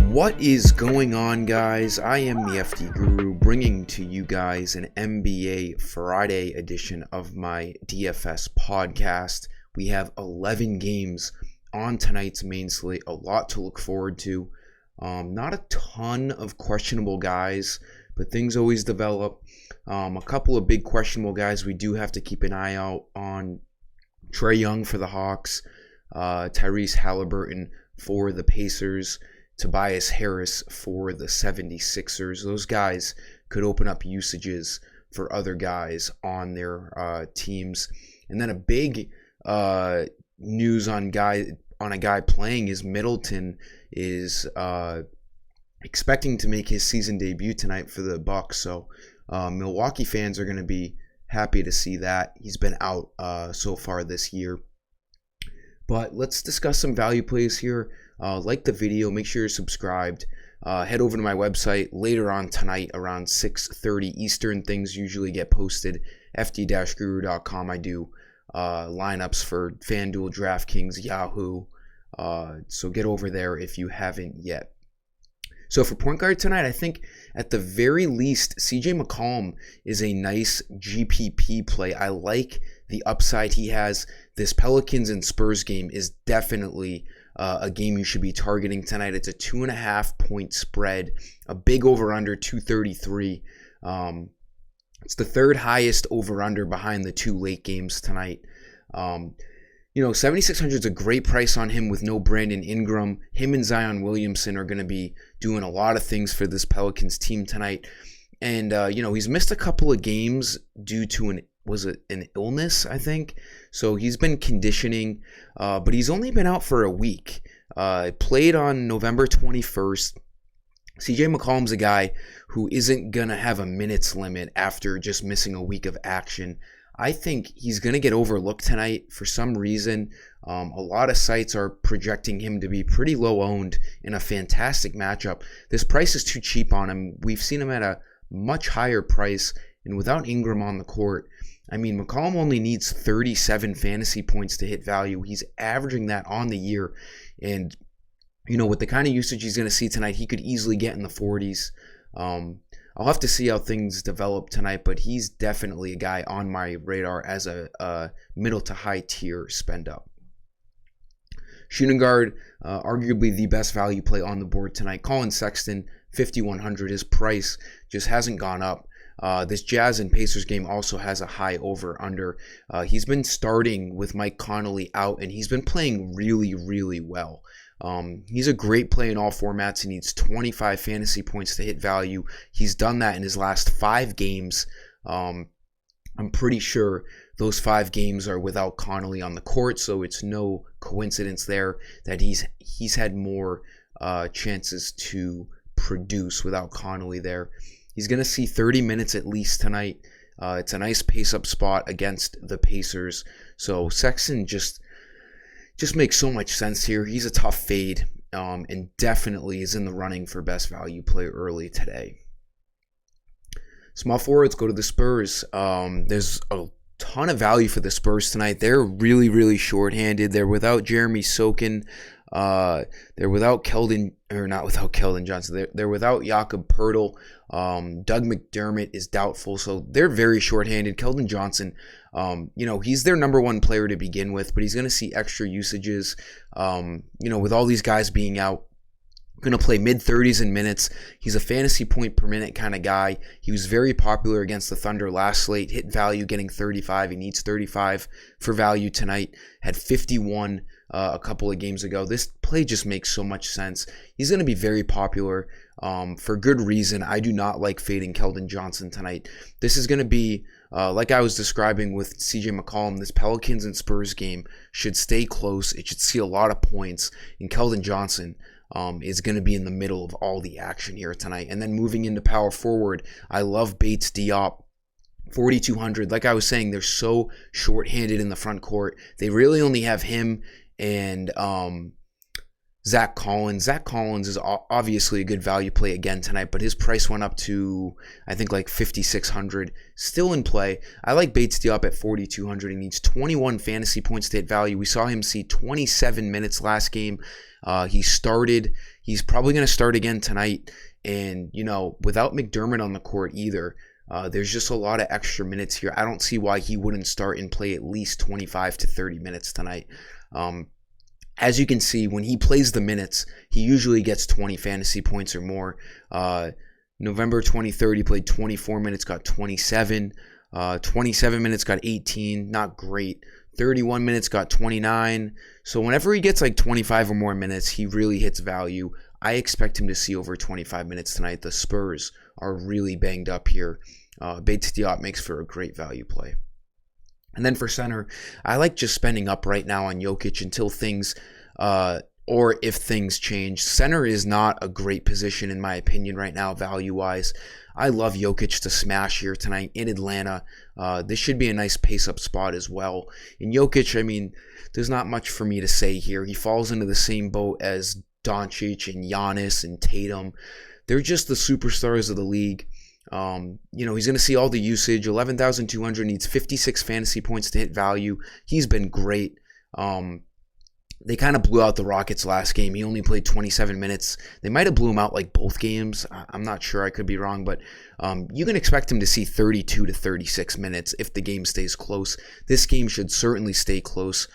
What is going on, guys? I am the FD Guru, bringing to you guys an NBA Friday edition of my DFS podcast. We have 11 games on tonight's main slate, a lot to look forward to. Not a ton of questionable guys, but things always develop. A couple of big questionable guys we do have to keep an eye out on. Trae Young for the Hawks, Tyrese Halliburton for the Pacers, Tobias Harris for the 76ers. Those guys could open up usages for other guys on their teams. And then a big news on a guy playing is Middleton is expecting to make his season debut tonight for the Bucks. So Milwaukee fans are going to be happy to see that. He's been out so far this year. But let's discuss some value plays here. Like the video, make sure you're subscribed. Head over to my website later on tonight around 6:30 Eastern. Things usually get posted. fd-guru.com. I do lineups for FanDuel, DraftKings, Yahoo. So get over there if you haven't yet. So for point guard tonight, I think at the very least, CJ McCollum is a nice GPP play. I like the upside he has. This Pelicans and Spurs game is definitely a game you should be targeting tonight. It's a 2.5 point spread, a big over-under, 233. It's the third highest over-under behind the two late games tonight. 7,600 is a great price on him with no Brandon Ingram. Him and Zion Williamson are going to be doing a lot of things for this Pelicans team tonight. And, he's missed a couple of games due to an illness, I think. So he's been conditioning, but he's only been out for a week. Played on November 21st. CJ McCollum's a guy who isn't going to have a minutes limit after just missing a week of action. I think he's going to get overlooked tonight for some reason. A lot of sites are projecting him to be pretty low owned in a fantastic matchup. This price is too cheap on him. We've seen him at a much higher price, and without Ingram on the court, McCollum only needs 37 fantasy points to hit value. He's averaging that on the year. And, with the kind of usage he's going to see tonight, he could easily get in the 40s. I'll have to see how things develop tonight, but he's definitely a guy on my radar as a middle to high tier spend up. Shooting guard, arguably the best value play on the board tonight. Colin Sexton, 5,100. His price just hasn't gone up. This Jazz and Pacers game also has a high over-under. He's been starting with Mike Conley out, and he's been playing really, really well. He's a great play in all formats. He needs 25 fantasy points to hit value. He's done that in his last 5 games. I'm pretty sure those 5 games are without Conley on the court, so it's no coincidence there that he's had more chances to produce without Conley there. He's going to see 30 minutes at least tonight. It's a nice pace-up spot against the Pacers. So Sexton just makes so much sense here. He's a tough fade and definitely is in the running for best value play early today. Small forwards, go to the Spurs. There's a ton of value for the Spurs tonight. They're really, really shorthanded. They're without Jeremy Sokin. They're without Keldon Johnson. They're without Jakob Poeltl. Doug McDermott is doubtful, so they're very shorthanded. Keldon Johnson, he's their number one player to begin with, but he's going to see extra usages. With all these guys being out, going to play mid-30s in minutes. He's a fantasy point per minute kind of guy. He was very popular against the Thunder last slate. Hit value getting 35. He needs 35 for value tonight. Had 51 a couple of games ago. This play just makes so much sense. He's going to be very popular for good reason. I do not like fading Keldon Johnson tonight. This is going to be, like I was describing with CJ McCollum, this Pelicans and Spurs game should stay close. It should see a lot of points. And Keldon Johnson is going to be in the middle of all the action here tonight. And then moving into power forward, I love Bates Diop. 4,200. Like I was saying, they're so short-handed in the front court. They really only have him and Zach Collins. Zach Collins is obviously a good value play again tonight, but his price went up to, I think, like 5,600. Still in play. I like Bates Diop at 4,200. He needs 21 fantasy points to hit value. We saw him see 27 minutes last game. He started. He's probably going to start again tonight. And, without McDermott on the court either, there's just a lot of extra minutes here. I don't see why he wouldn't start and play at least 25 to 30 minutes tonight. As you can see, when he plays the minutes, he usually gets 20 fantasy points or more. November 23rd, he played 24 minutes, got 27. 27 minutes, got 18. Not great. 31 minutes, got 29. So whenever he gets like 25 or more minutes, he really hits value. I expect him to see over 25 minutes tonight. The Spurs are really banged up here. Bates Diop makes for a great value play. And then for center, I like just spending up right now on Jokic until things, or if things change. Center is not a great position in my opinion right now, value-wise. I love Jokic to smash here tonight in Atlanta. This should be a nice pace-up spot as well. In Jokic, I mean, there's not much for me to say here. He falls into the same boat as Doncic and Giannis and Tatum. They're just the superstars of the league. He's going to see all the usage. 11,200, needs 56 fantasy points to hit value. He's been great. They kind of blew out the Rockets last game. He only played 27 minutes. They might have blew him out like both games. I'm not sure. I could be wrong, but you can expect him to see 32 to 36 minutes if the game stays close. This game should certainly stay close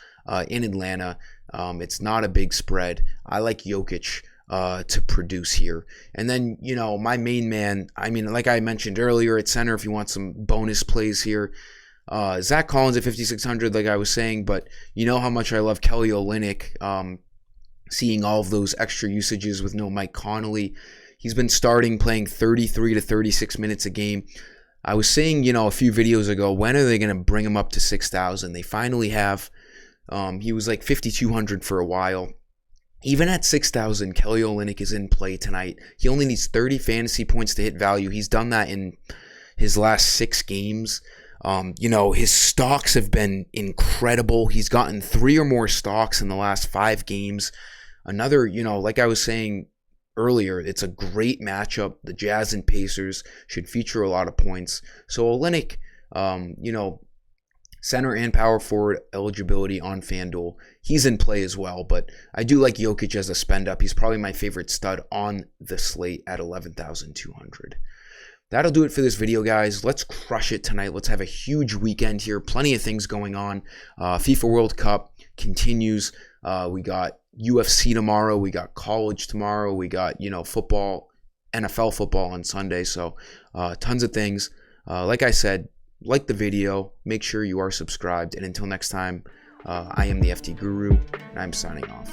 in Atlanta. It's not a big spread. I like Jokic to produce here. And then, my main man, I mean, like I mentioned earlier at center, if you want some bonus plays here, Zach Collins at 5,600, like I was saying, but you know how much I love Kelly Olynyk, seeing all of those extra usages with no Mike Conley. He's been playing 33 to 36 minutes a game. I was saying, a few videos ago, when are they going to bring him up to 6,000? They finally have. He was like 5,200 for a while. Even at 6,000, Kelly Olynyk is in play tonight. He only needs 30 fantasy points to hit value. He's done that in his last 6 games. His stocks have been incredible. He's gotten 3 or more stocks in the last 5 games. Another, like I was saying earlier, it's a great matchup. The Jazz and Pacers should feature a lot of points. So Olynyk, center and power forward eligibility on FanDuel. He's in play as well, but I do like Jokic as a spend up. He's probably my favorite stud on the slate at 11,200. That'll do it for this video, guys. Let's crush it tonight. Let's have a huge weekend here. Plenty of things going on. FIFA World Cup continues. We got UFC tomorrow. We got college tomorrow. We got, football, NFL football on Sunday. So tons of things. Like I said, like the video. Make sure you are subscribed. And until next time, I am the FT Guru, and I'm signing off.